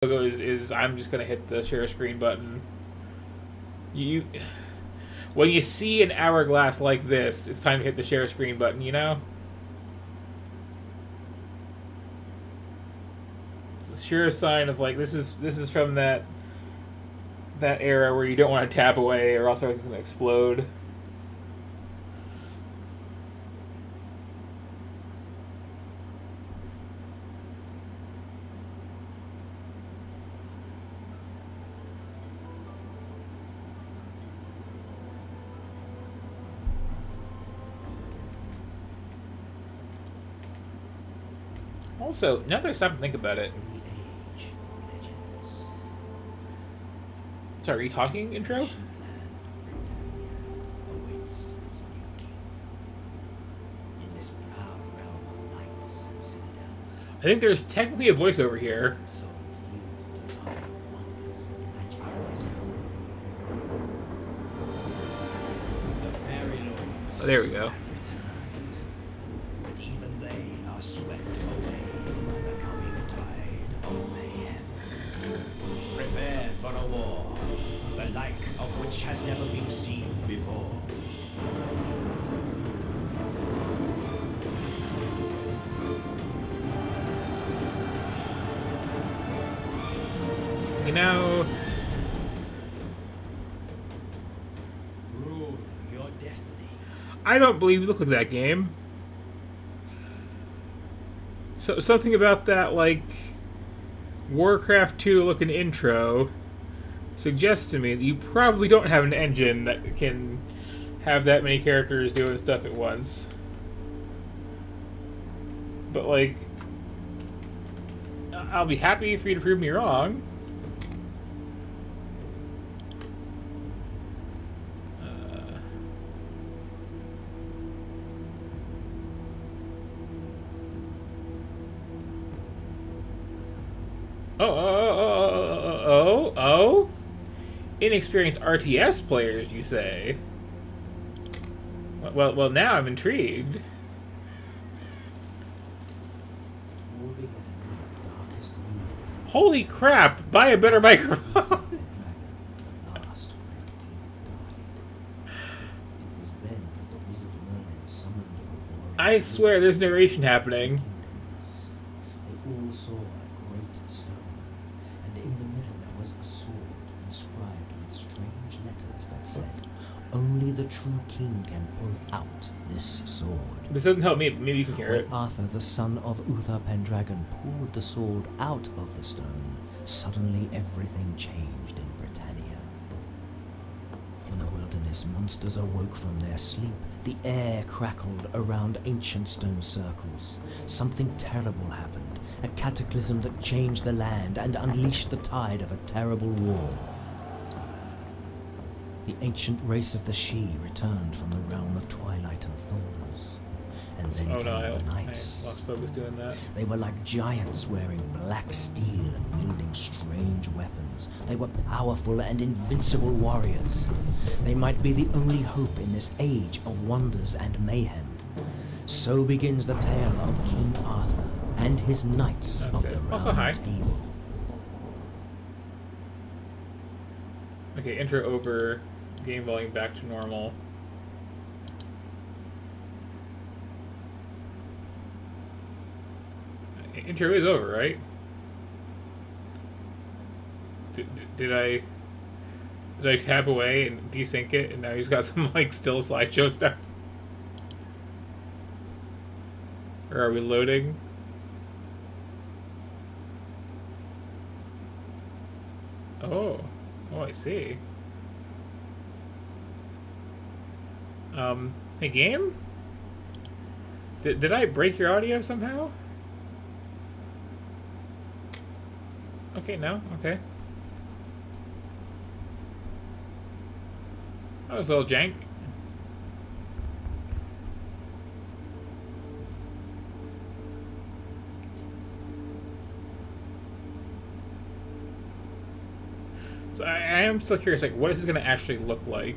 logo is I'm just gonna hit the share screen button. You, when you see an hourglass like this, it's time to hit the share screen button. You know, it's a sure sign of like this is from that era where you don't want to tap away or else it's gonna explode. Also, now that I stop and think about it. Sorry, are you talking, intro? I think there's technically a voiceover here. Oh, there we go. Which has never been seen before. You know, Rule your destiny. I don't believe you look like that game. So something about that, like Warcraft 2 looking intro, suggests to me that you probably don't have an engine that can have that many characters doing stuff at once. But, like, I'll be happy for you to prove me wrong. Oh. Inexperienced RTS players, you say? Well, now I'm intrigued. Holy crap! Buy a better microphone! I swear there's narration happening. They all saw a great stone, and in the middle there was a sword inscribed with strange letters that said, "Only the true king can pull out this sword." This doesn't help me, but maybe you can hear When it. Arthur, the son of Uther Pendragon, pulled the sword out of the stone, suddenly everything changed in Britannia. In the wilderness, monsters awoke from their sleep. The air crackled around ancient stone circles. Something terrible happened, a cataclysm that changed the land and unleashed the tide of a terrible war. The ancient race of the Sidhe returned from the realm of twilight and thorns. And then Oh no, came the I knights. lost focus doing that. They were like giants wearing black steel and wielding strange weapons. They were powerful and invincible warriors. They might be the only hope in this age of wonders and mayhem. So begins the tale of King Arthur and his knights That's of good. the Round Also, hi. Table. Okay, intro over, game volume back to normal. Intro is over, right? Did I tap away and desync it, and now he's got some like still slideshow stuff? Or are we loading? Oh, I see. Hey game? Did I break your audio somehow? Okay, no, okay. That was a little jank. So I am still curious, like, what is this going to actually look like?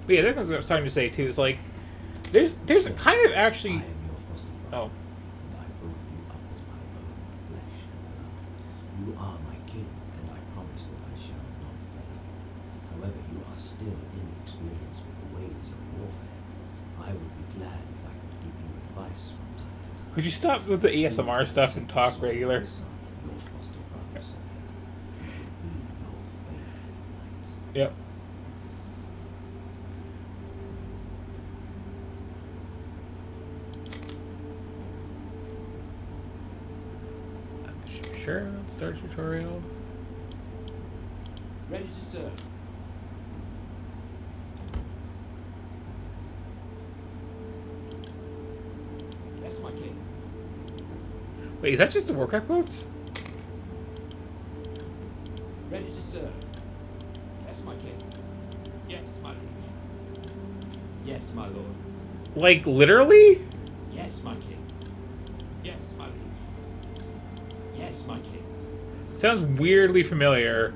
But yeah, that's what I was starting to say too. Is like, there's kind of actually. Oh. king, and I promise that I shall not fail you. However, you are still inexperienced with the ways of warfare. I would be glad if I could give you advice from time to time. Could you stop with the ASMR stuff and talk regular? Your foster brother, Sergei, and will be your faithful knight. Yep. Sure, let's start tutorial. Ready to serve. Yes, my king. Wait, is that just the Warcraft quotes? Ready to serve. Yes, my king. Yes, my liege. Yes, my lord. Like, literally? Yes, my king. Yes, my liege. Yes, my king. Sounds weirdly familiar.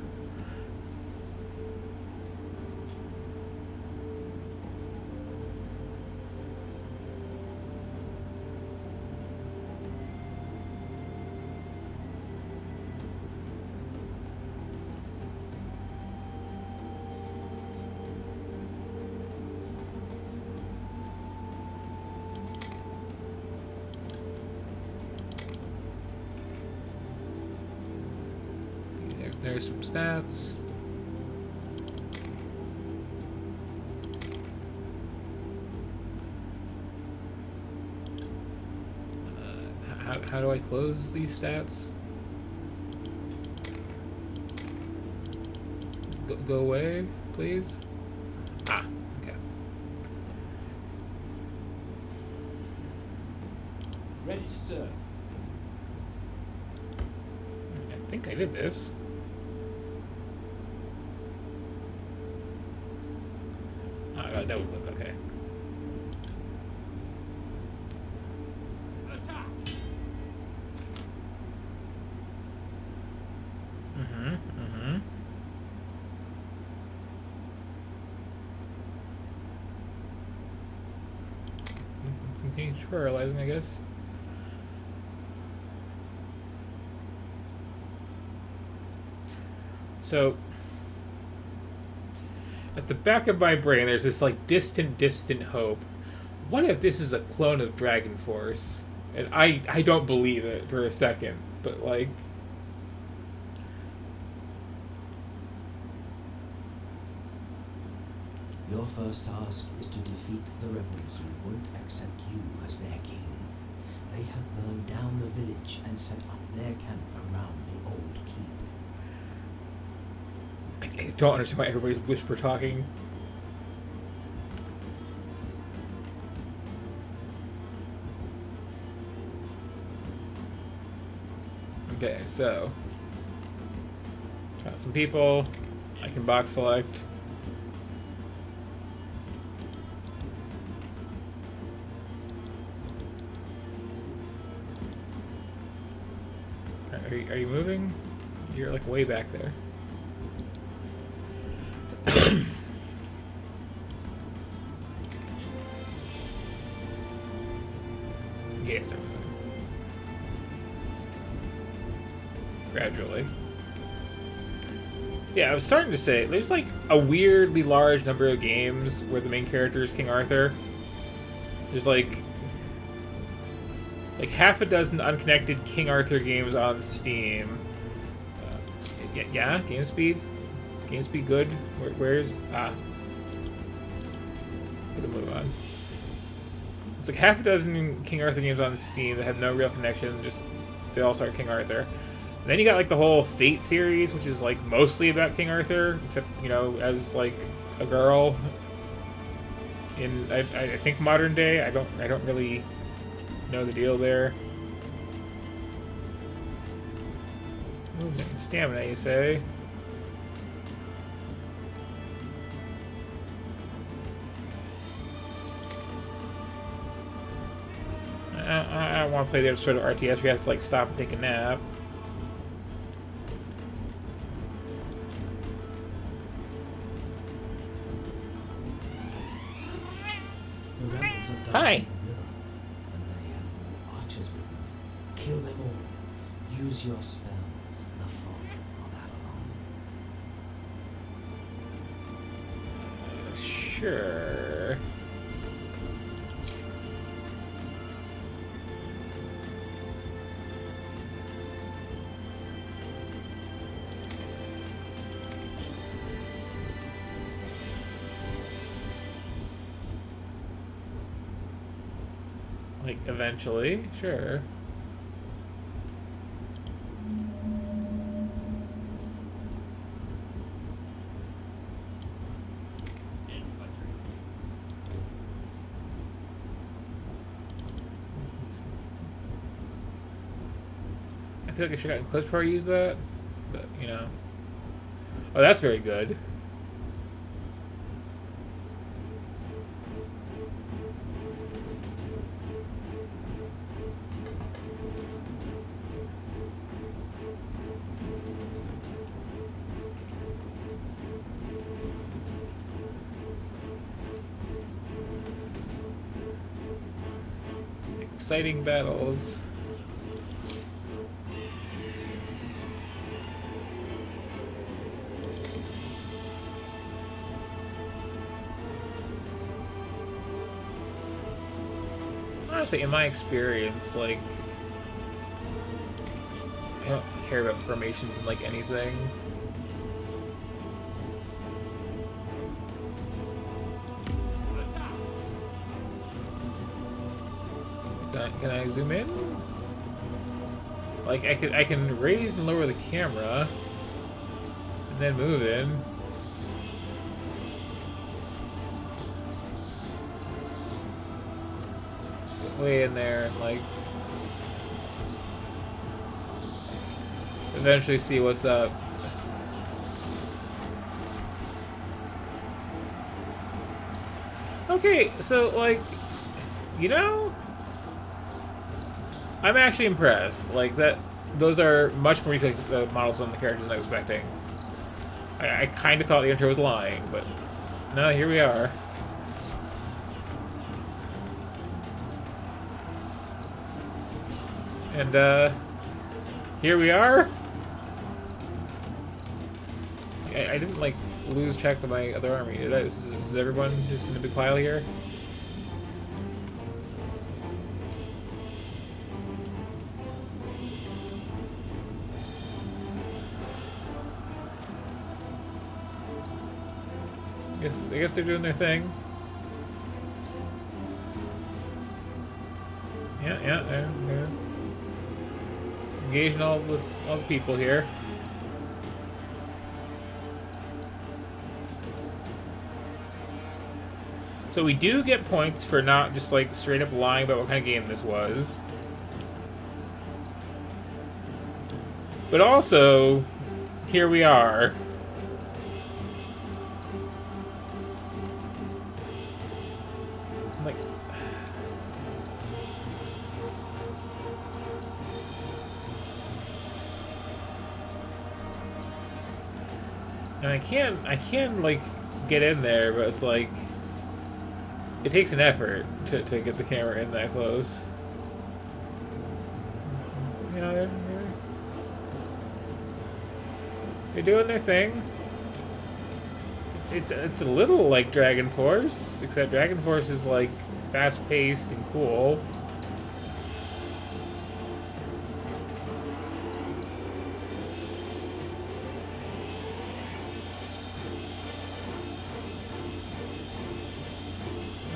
There's some stats. How do I close these stats? Go away, please. Ah, okay. Ready to serve. I think I did this. That would look okay. Attack. Some tutorializing, I guess. So, at the back of my brain, there's this like distant hope. What if this is a clone of Dragon Force? And I don't believe it for a second, but like, Your first task is to defeat the rebels who won't accept you as their king. They have burned down the village and set up their camp around the old keep. I don't understand why everybody's whisper talking. Okay, so got some people. I can box select. Are you moving? You're like way back there. Yes, I'm moving. Gradually. Yeah, I was starting to say, there's like a weirdly large number of games where the main character is King Arthur. There's like half a dozen unconnected King Arthur games on Steam. Yeah, GameSpeed? GameSpeed good? Where's... Ah. Gonna move on. It's like half a dozen King Arthur games on Steam that have no real connection, just they all start King Arthur. And then you got like the whole Fate series, which is like mostly about King Arthur, except, you know, as like a girl in I think modern day. I don't really know the deal there. Movement and stamina, you say? I don't want to play the other sort of RTS where you have to like stop and take a nap. The rebels are Hi. guarding the river, and they have more archers with them. Kill them all. Use your spell, the fog of Sure. Like, eventually, sure. I feel like I should have gotten close before I used that, but, you know. Oh, that's very good. Exciting battles. Honestly, in my experience, like, I don't care about formations in, like, anything. Can I zoom in? Like, I can raise and lower the camera, and then move in. Let's get way in there and, like, eventually see what's up. Okay, so, like, you know, I'm actually impressed. Like, those are much more detailed models on the characters than I was expecting. I kind of thought the intro was lying, but no, here we are. And, here we are. I didn't, like, lose track of my other army, did I? Is everyone just in a big pile here? I guess they're doing their thing. Yeah, they're engaging all the people here. So we do get points for not just, like, straight up lying about what kind of game this was. But also, here we are. Like, and I can like get in there, but it's like it takes an effort to get the camera in that close. You know, they're doing their thing. It's a little like Dragon Force, except Dragon Force is like fast-paced and cool.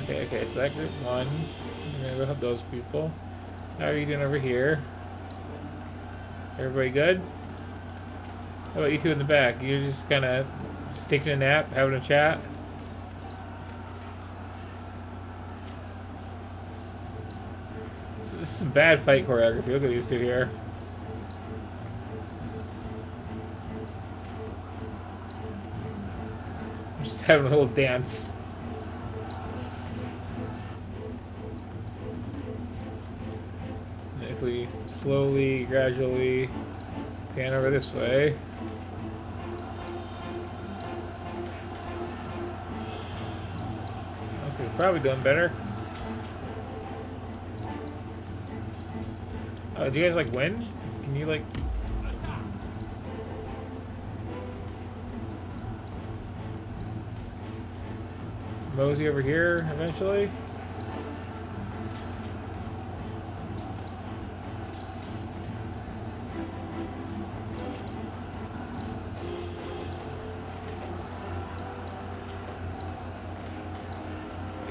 Okay, so that group won. We're gonna go help those people. How are you doing over here? Everybody good? How about you two in the back? You're just kinda just taking a nap, having a chat? This is some bad fight choreography. Look at these two here. Just having a little dance. If we slowly, gradually pan over this way. Honestly, we've probably done better. Do you guys like win? Can you like... mosey over here eventually.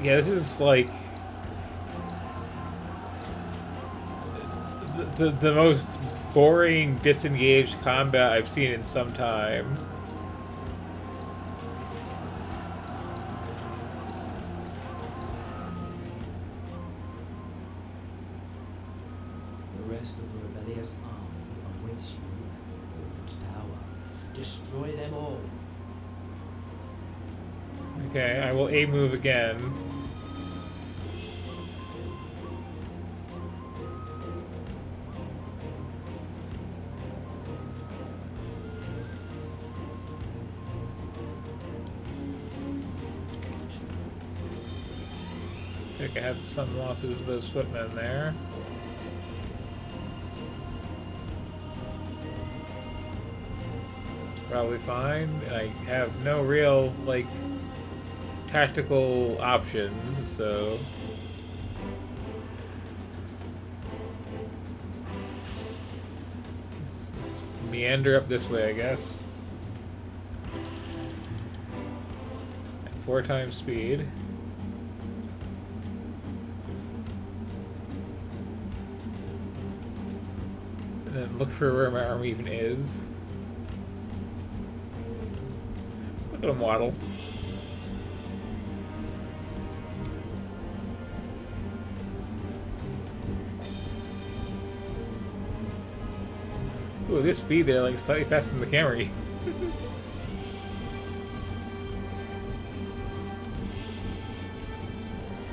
Yeah, this is like the most boring, disengaged combat I've seen in some time. The rest of the rebellious army awaits you at the old tower. Destroy them all. Okay, I will A move again. I think I had some losses of those footmen there. Probably fine. And I have no real, like, tactical options, so... Let's meander up this way, I guess. At 4 times speed. And then look for where my army even is. Look at him waddle. Ooh, this speed there, like slightly faster than the Camry.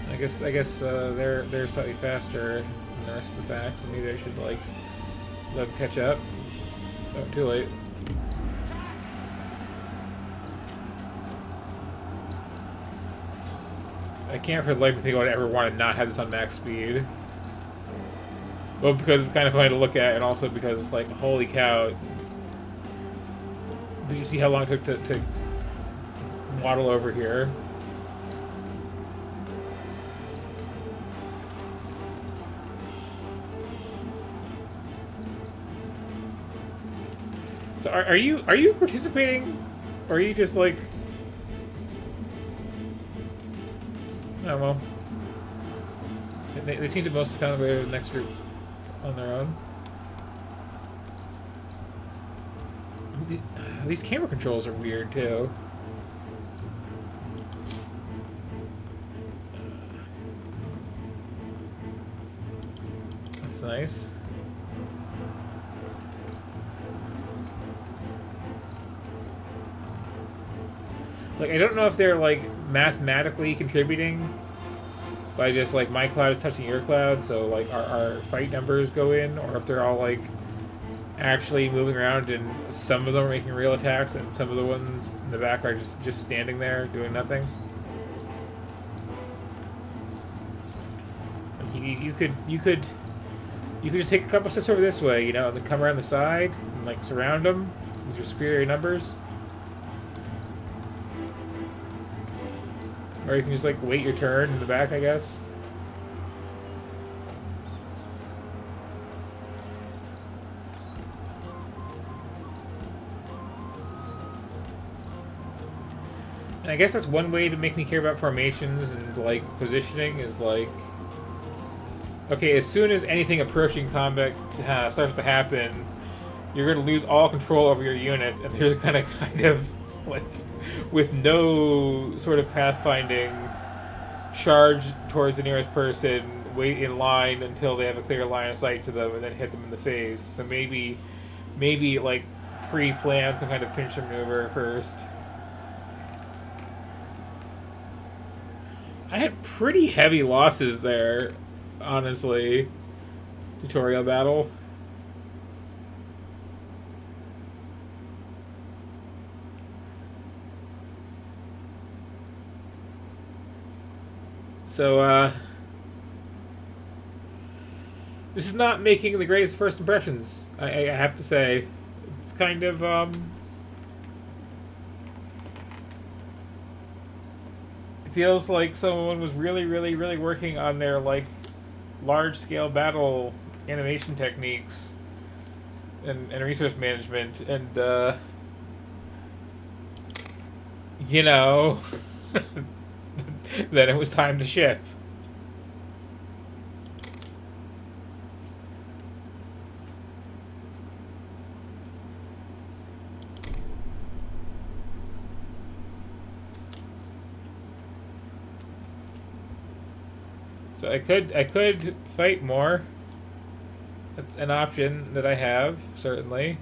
I guess they're slightly faster than the rest of the pack, so maybe I should like let them catch up. Oh, too late. I can't for the life of me think I would ever want to not have this on max speed. Well, because it's kind of funny to look at, and also because, like, holy cow. Did you see how long it took to waddle over here? So are you participating? Or are you just like... Oh, well. They seem to most have found their way to the next group on their own. These camera controls are weird, too. That's nice. Like, I don't know if they're, like, mathematically contributing by just, like, my cloud is touching your cloud, so, like, our fight numbers go in, or if they're all, like, actually moving around and some of them are making real attacks and some of the ones in the back are just standing there doing nothing. You could just take a couple steps over this way, you know, and then come around the side and, like, surround them with your superior numbers. Or you can just, like, wait your turn in the back, I guess. And I guess that's one way to make me care about formations and, like, positioning is, like... Okay, as soon as anything approaching combat starts to happen, you're going to lose all control over your units, and there's kind of, like... with no sort of pathfinding, charge towards the nearest person, wait in line until they have a clear line of sight to them, and then hit them in the face. So maybe like, pre-plan some kind of pinch maneuver first. I had pretty heavy losses there, honestly. Tutorial battle. So, this is not making the greatest first impressions, I have to say. It's kind of, feels like someone was really, really, really working on their like large-scale battle animation techniques and resource management, and you know, then it was time to ship. So I could fight more. That's an option that I have, certainly.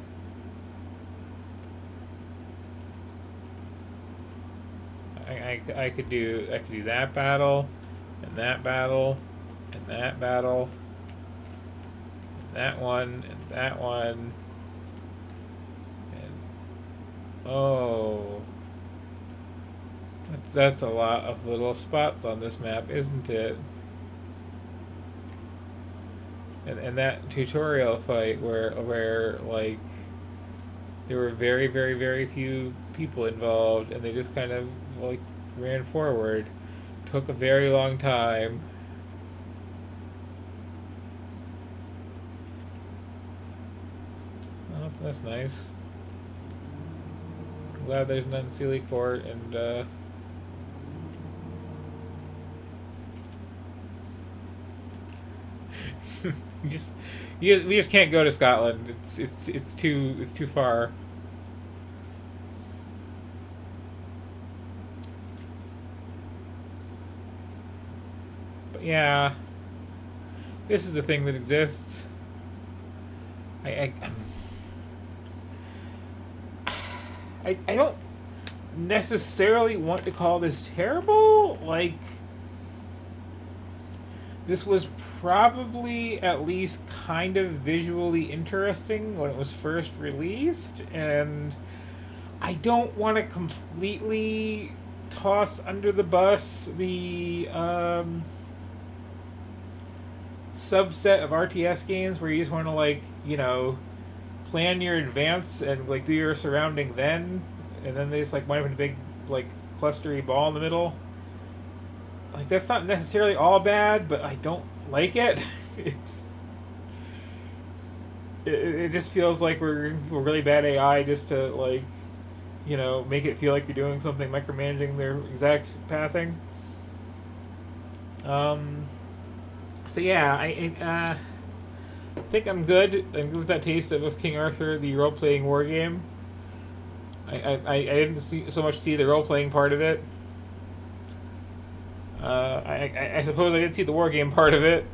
I could do that battle, and that battle, and that battle, and that one, and that one, and oh, that's a lot of little spots on this map, isn't it? And that tutorial fight where like there were very, very, very few people involved, and they just kind of like ran forward. Took a very long time. Oh, that's nice. Glad there's none Sealy Court, and you just we just can't go to Scotland. It's too far. But yeah, this is the thing that exists. I don't necessarily want to call this terrible. Like, this was probably at least kind of visually interesting when it was first released, and I don't want to completely toss under the bus the subset of RTS games where you just want to, like, you know, plan your advance and like do your surrounding then, and then they just like wind up in a big like clustery ball in the middle. Like, that's not necessarily all bad, but I don't like it. It just feels like we're really bad AI just to, like, you know, make it feel like you're doing something, micromanaging their exact pathing. So yeah, I think I'm good. I'm good with that taste of King Arthur, the role-playing war game. I didn't so much see the role-playing part of it. I suppose I did see the war game part of it.